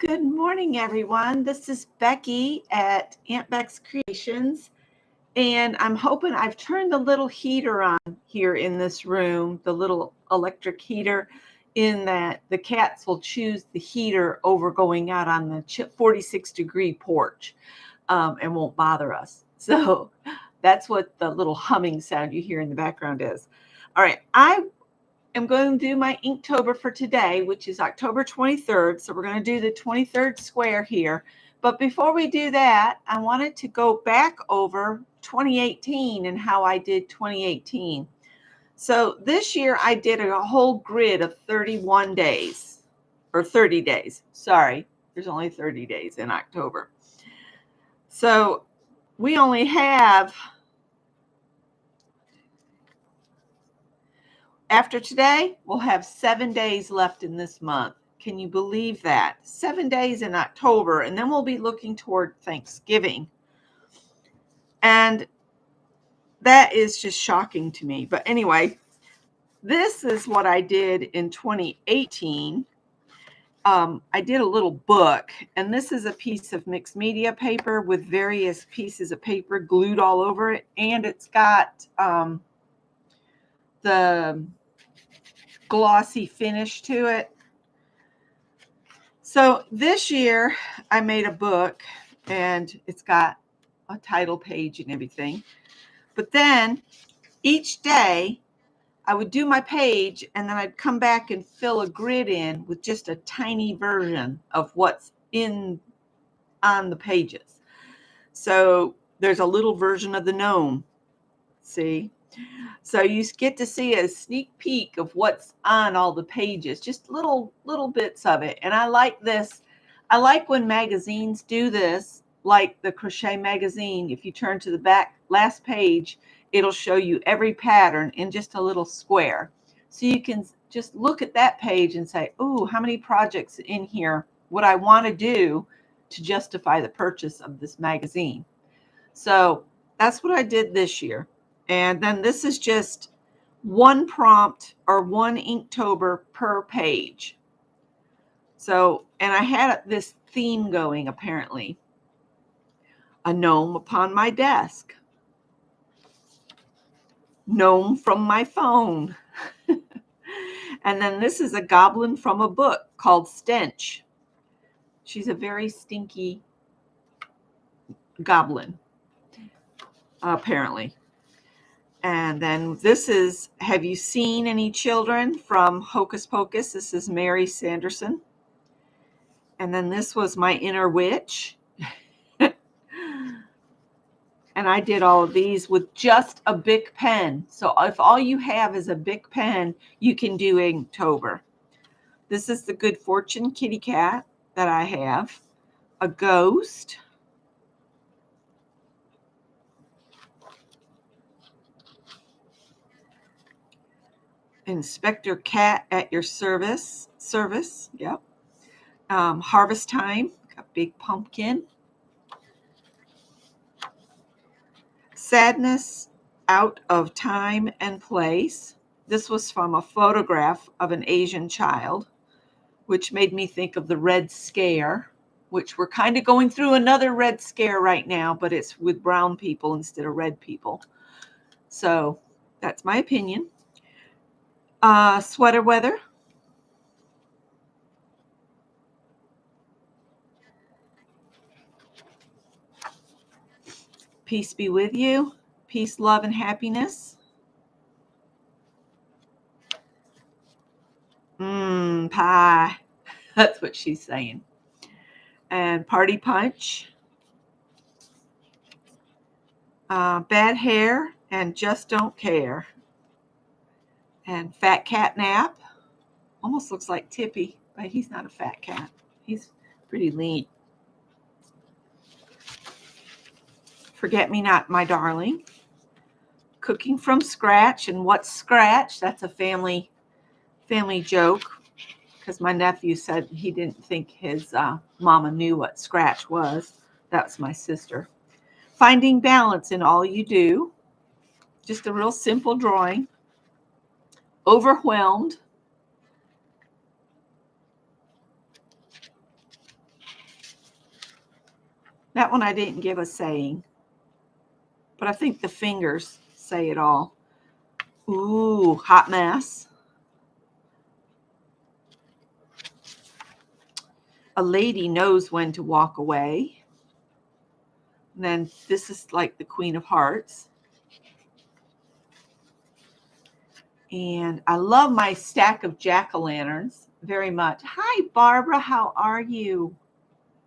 Good morning, everyone. This is Becky at Aunt Beck's Creations, and I'm hoping I've turned the little heater on here in this room, the little electric heater, in that the cats will choose the heater over going out on the 46-degree porch and won't bother us. So that's what the little humming sound you hear in the background is. All right, I'm going to do my Inktober for today, which is October 23rd. So we're going to do the 23rd square here. But before we do that, I wanted to go back over 2018 and how I did 2018. So this year I did a whole grid of 31 days, or 30 days. Sorry, there's only 30 days in October. So we only have, after today, we'll have 7 days left in this month. Can you believe that? 7 days in October, and then we'll be looking toward Thanksgiving. And that is just shocking to me. But anyway, this is what I did in 2018. I did a little book, and this is a piece of mixed media paper with various pieces of paper glued all over it, and it's got the glossy finish to it. So this year I made a book, and it's got a title page and everything. But then each day I would do my page, and then I'd come back and fill a grid in with just a tiny version of what's on the pages. So there's a little version of the gnome. See? So you get to see a sneak peek of what's on all the pages, just little bits of it. And I like this. I like when magazines do this, like the crochet magazine. If you turn to the back last page, it'll show you every pattern in just a little square. So you can just look at that page and say, oh, how many projects in here would I want to do to justify the purchase of this magazine? So that's what I did this year. And then this is just one prompt or one Inktober per page. So, and I had this theme going apparently. A gnome upon my desk. Gnome from my phone. And then this is a goblin from a book called Stench. She's a very stinky goblin, apparently. And then this is, have you seen any children from Hocus Pocus? This is Mary Sanderson. And then this was my inner witch. And I did all of these with just a Bic pen. So if all you have is a Bic pen, you can do Inktober. This is the Good Fortune kitty cat that I have. A ghost. Inspector Cat at your service. Yep. Harvest Time. A big pumpkin. Sadness out of time and place. This was from a photograph of an Asian child, which made me think of the Red Scare, which we're kind of going through another Red Scare right now, but it's with brown people instead of red people. So that's my opinion. Sweater weather. Peace be with you. Peace, love, and happiness. Pie. That's what she's saying. And party punch. Bad hair and just don't care. And fat cat nap. Almost looks like Tippy, but he's not a fat cat. He's pretty lean. Forget me not, my darling. Cooking from scratch. And what's scratch? That's a family joke, because my nephew said he didn't think his mama knew what scratch was. That's my sister. Finding balance in all you do. Just a real simple drawing. Overwhelmed. That one I didn't give a saying, but I think the fingers say it all. Ooh, hot mess. A lady knows when to walk away. And then this is like the Queen of Hearts. And I love my stack of jack-o'-lanterns very much. Hi, Barbara. How are you?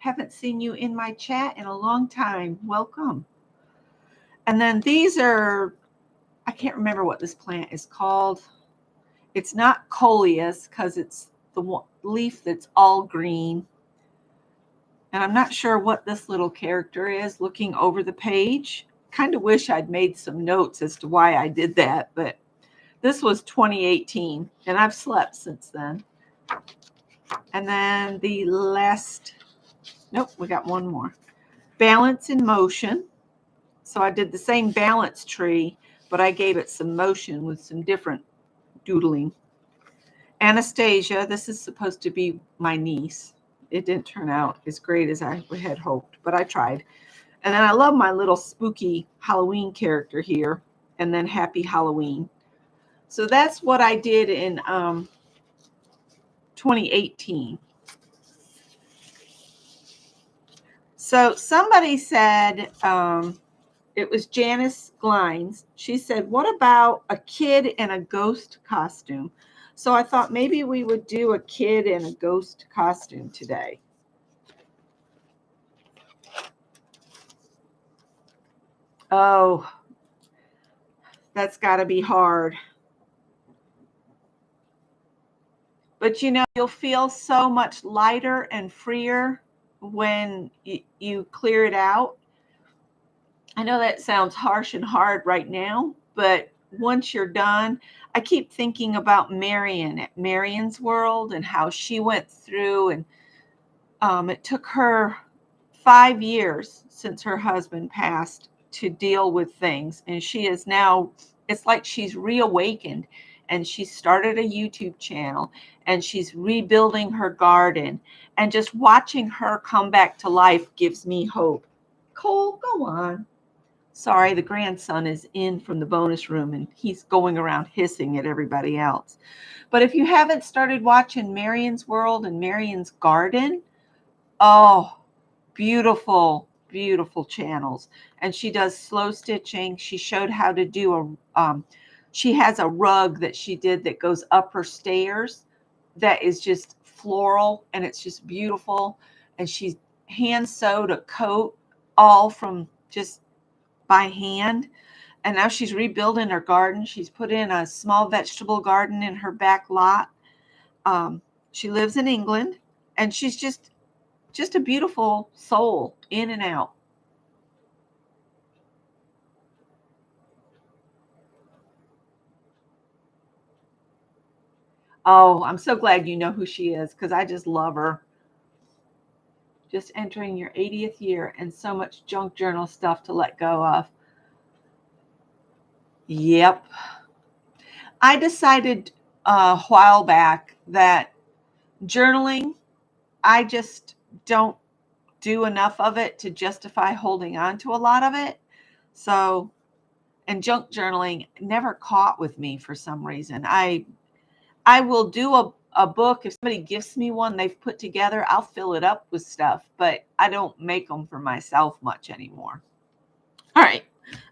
Haven't seen you in my chat in a long time. Welcome. And then these are, I can't remember what this plant is called. It's not coleus because it's the leaf that's all green. And I'm not sure what this little character is looking over the page. Kind of wish I'd made some notes as to why I did that, but this was 2018 and I've slept since then. And then the last, nope, we got one more. Balance in motion. So I did the same balance tree, but I gave it some motion with some different doodling. Anastasia, this is supposed to be my niece. It didn't turn out as great as I had hoped, but I tried. And then I love my little spooky Halloween character here, and then Happy Halloween. So that's what I did in 2018. So somebody said, it was Janice Glines. She said, what about a kid in a ghost costume? So I thought maybe we would do a kid in a ghost costume today. Oh, that's got to be hard. But you know, you'll feel so much lighter and freer when you clear it out. I know that sounds harsh and hard right now, but once you're done, I keep thinking about Marion at Marion's World and how she went through, and it took her 5 years since her husband passed to deal with things. And she is now, it's like she's reawakened, and she started a YouTube channel and she's rebuilding her garden, and just watching her come back to life gives me hope. Cole, go on. Sorry, the grandson is in from the bonus room and he's going around hissing at everybody else. But if you haven't started watching Marion's World and Marion's Garden, oh, beautiful, beautiful channels. And she does slow stitching. She showed how to do she has a rug that she did that goes up her stairs that is just floral, and it's just beautiful. And she's hand sewed a coat all from just by hand. And now she's rebuilding her garden. She's put in a small vegetable garden in her back lot. She lives in England, and she's just a beautiful soul in and out. Oh, I'm so glad you know who she is, because I just love her. Just entering your 80th year and so much junk journal stuff to let go of. Yep. I decided a while back that journaling, I just don't do enough of it to justify holding on to a lot of it. So, and junk journaling never caught with me for some reason. I will do a book. If somebody gives me one they've put together, I'll fill it up with stuff, but I don't make them for myself much anymore. All right.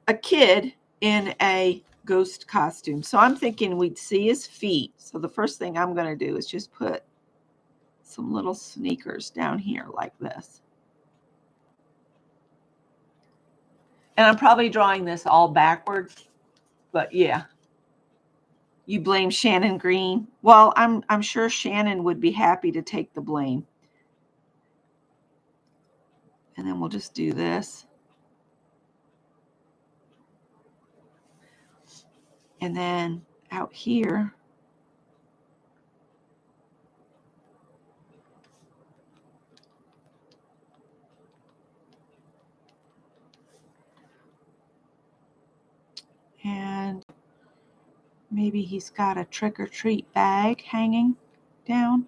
A kid in a ghost costume. So I'm thinking we'd see his feet. So the first thing I'm going to do is just put some little sneakers down here like this. And I'm probably drawing this all backwards, but yeah. You blame Shannon Green. Well, I'm sure Shannon would be happy to take the blame. And then we'll just do this. And then out here, and maybe he's got a trick-or-treat bag hanging down.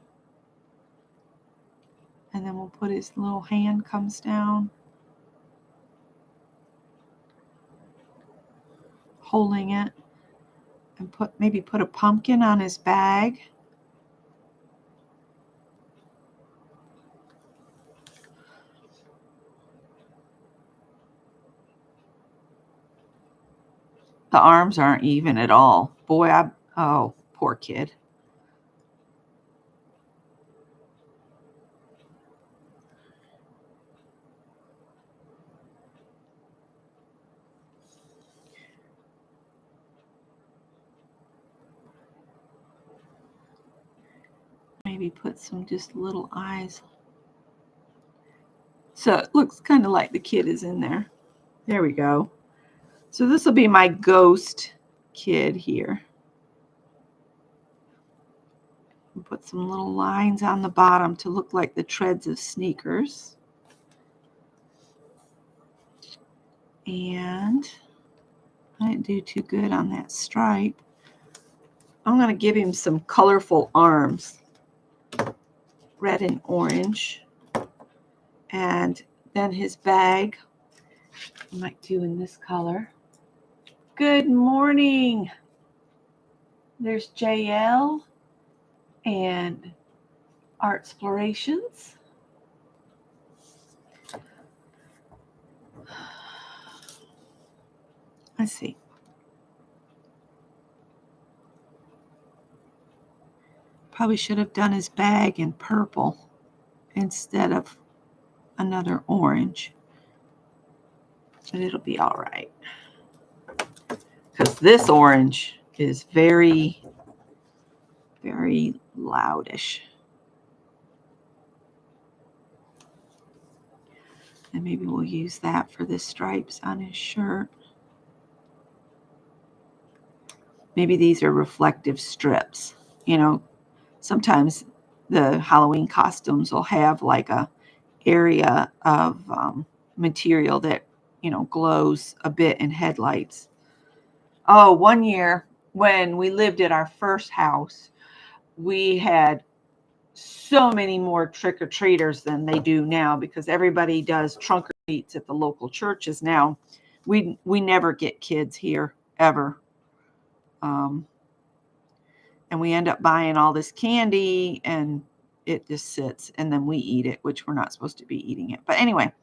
And then we'll put his little hand comes down. holding it, and maybe put a pumpkin on his bag. The arms aren't even at all. Boy, oh, poor kid. Maybe put some just little eyes. So it looks kind of like the kid is in there. There we go. So this will be my ghost kid here. Put some little lines on the bottom to look like the treads of sneakers. And I didn't do too good on that stripe. I'm going to give him some colorful arms, red and orange. And then his bag, I might do in this color. Good morning. There's JL and Art Explorations. Let's see. Probably should have done his bag in purple instead of another orange. But it'll be all right. Because this orange is very, very loudish. And maybe we'll use that for the stripes on his shirt. Maybe these are reflective strips. You know, sometimes the Halloween costumes will have like a area of material that, you know, glows a bit in headlights. Oh, one year when we lived at our first house, we had so many more trick-or-treaters than they do now because everybody does trunk or treats at the local churches now. We never get kids here ever. And we end up buying all this candy and it just sits and then we eat it, which we're not supposed to be eating it. But anyway,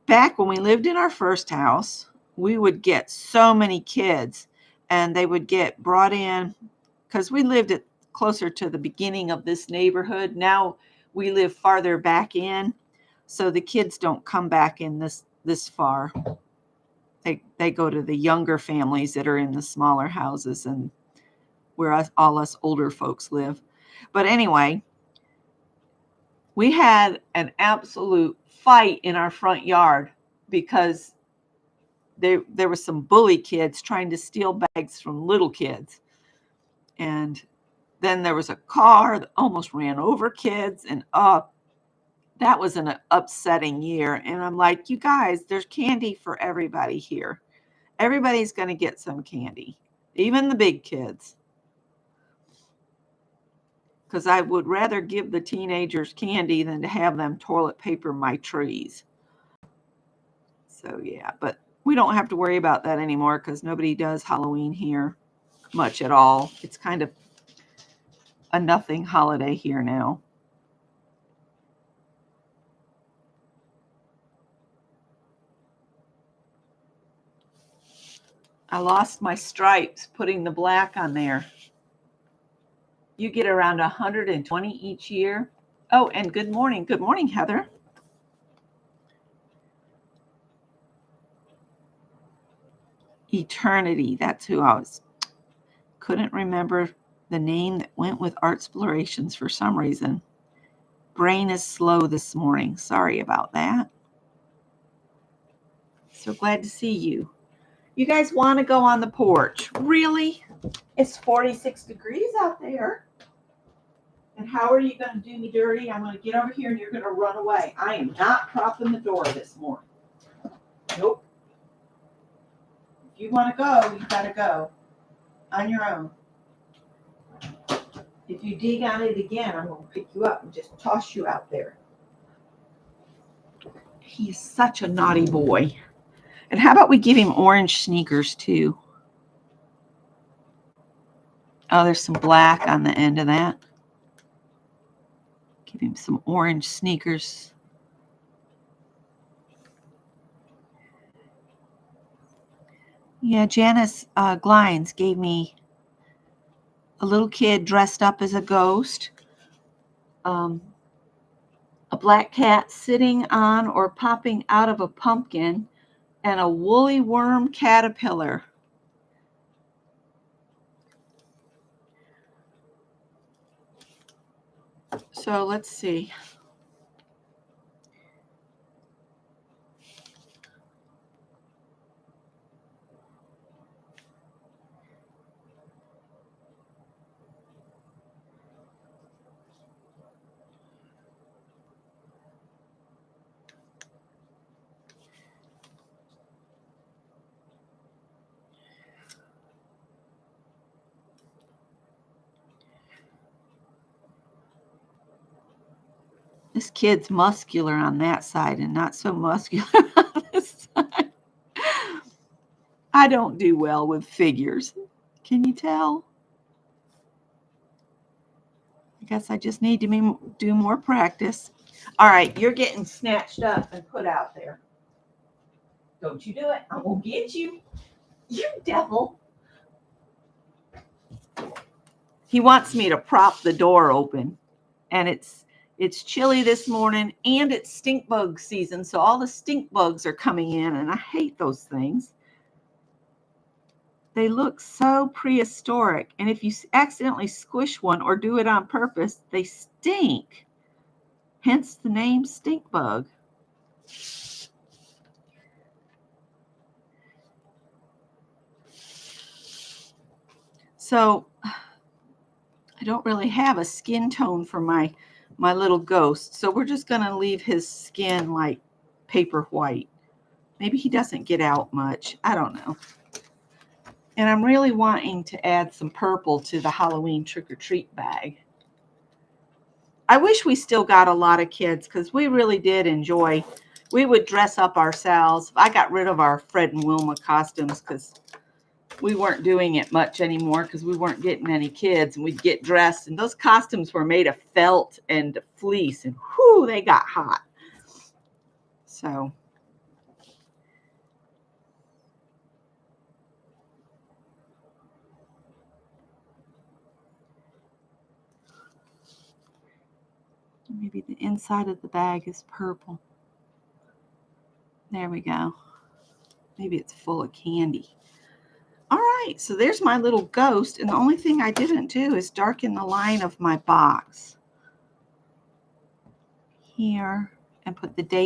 back when we lived in our first house, we would get so many kids and they would get brought in because we lived at closer to the beginning of this neighborhood. Now we live farther back in, so the kids don't come back in this far. They go to the younger families that are in the smaller houses and where all us older folks live. But anyway, we had an absolute fight in our front yard because there were some bully kids trying to steal bags from little kids. And then there was a car that almost ran over kids. And that was an upsetting year. And I'm like, you guys, there's candy for everybody here. Everybody's going to get some candy, even the big kids. Because I would rather give the teenagers candy than to have them toilet paper my trees. So, yeah, but we don't have to worry about that anymore because nobody does Halloween here much at all. It's kind of a nothing holiday here now. I lost my stripes putting the black on there. You get around 120 each year. Oh, and good morning. Good morning, Heather. Eternity. That's who I was. Couldn't remember the name that went with Art Explorations for some reason. Brain is slow this morning. Sorry about that. So glad to see you. You guys want to go on the porch? Really? It's 46 degrees out there. And how are you going to do me dirty? I'm going to get over here and you're going to run away. I am not propping the door this morning. Nope. If you want to go, you got to go on your own. If you dig on it again, I'm going to pick you up and just toss you out there. He is such a naughty boy. And how about we give him orange sneakers too? Oh, there's some black on the end of that. Give him some orange sneakers. Yeah, Janice Glines gave me a little kid dressed up as a ghost, a black cat sitting on or popping out of a pumpkin, and a woolly worm caterpillar. So let's see. This kid's muscular on that side and not so muscular on this side. I don't do well with figures. Can you tell? I guess I just need to do more practice. All right, you're getting snatched up and put out there. Don't you do it. I will get you. You devil. He wants me to prop the door open, and it's chilly this morning, and it's stink bug season, so all the stink bugs are coming in, and I hate those things. They look so prehistoric, and if you accidentally squish one or do it on purpose, they stink. Hence the name stink bug. So I don't really have a skin tone for my little ghost, so we're just going to leave his skin like paper white. Maybe he doesn't get out much. I don't know. And I'm really wanting to add some purple to the Halloween trick-or-treat bag. I wish we still got a lot of kids because we really did enjoy. We would dress up ourselves. I got rid of our Fred and Wilma costumes because we weren't doing it much anymore because we weren't getting any kids, and we'd get dressed, and those costumes were made of felt and fleece, and whoo, they got hot. So maybe the inside of the bag is purple. There we go. Maybe it's full of candy. All right, so there's my little ghost, and the only thing I didn't do is darken the line of my box here and put the date